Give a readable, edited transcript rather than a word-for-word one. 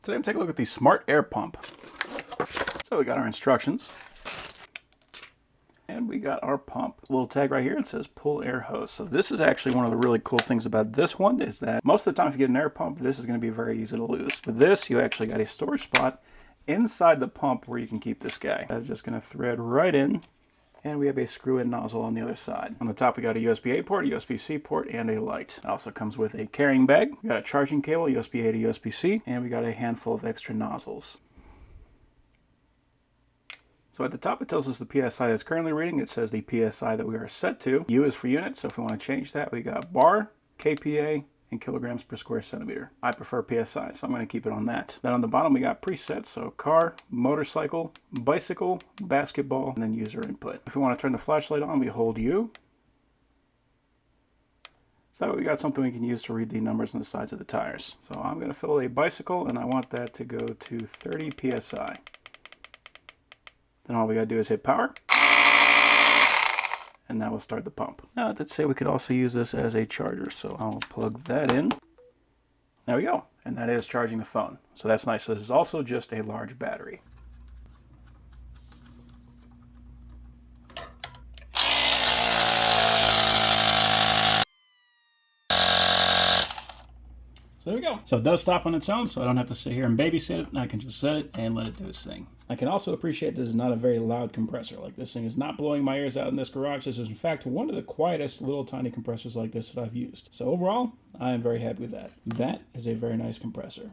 Today I'm taking a look at the Smart Air Pump. So we got our instructions. And we got our pump. A little tag right here, it says pull air hose. So this is actually one of the really cool things about this one is that most of the time if you get an air pump, this is going to be very easy to lose. With this, you actually got a storage spot inside the pump where you can keep this guy. That's just going to thread right in. And we have a screw-in nozzle on the other side. On the top, we got a USB-A port, a USB-C port, and a light. It also comes with a carrying bag. We got a charging cable, USB-A to USB-C, and we got a handful of extra nozzles. So at the top, it tells us the PSI that's currently reading. It says the PSI that we are set to. U is for unit, so if we want to change that, we got bar, kPa, and kilograms per square centimeter. I prefer PSI, so I'm going to keep it on that. Then on the bottom, we got presets, so car, motorcycle, bicycle, basketball, and then user input. If we want to turn the flashlight on, we hold U. So that way we got something we can use to read the numbers on the sides of the tires. So I'm going to fill a bicycle, and I want that to go to 30 PSI. Then all we got to do is hit power. And that will start the pump. Now let's say we could also use this as a charger, so I'll plug that in. There we go, and that is charging the phone. So that's nice. So this is also just a large battery. So there we go. So it does stop on its own, so I don't have to sit here and babysit it, and I can just set it and let it do its thing. I can also appreciate this is not a very loud compressor. Like, this thing is not blowing my ears out in this garage. This is in fact one of the quietest little tiny compressors like this that I've used. So overall, I am very happy with that. That is a very nice compressor.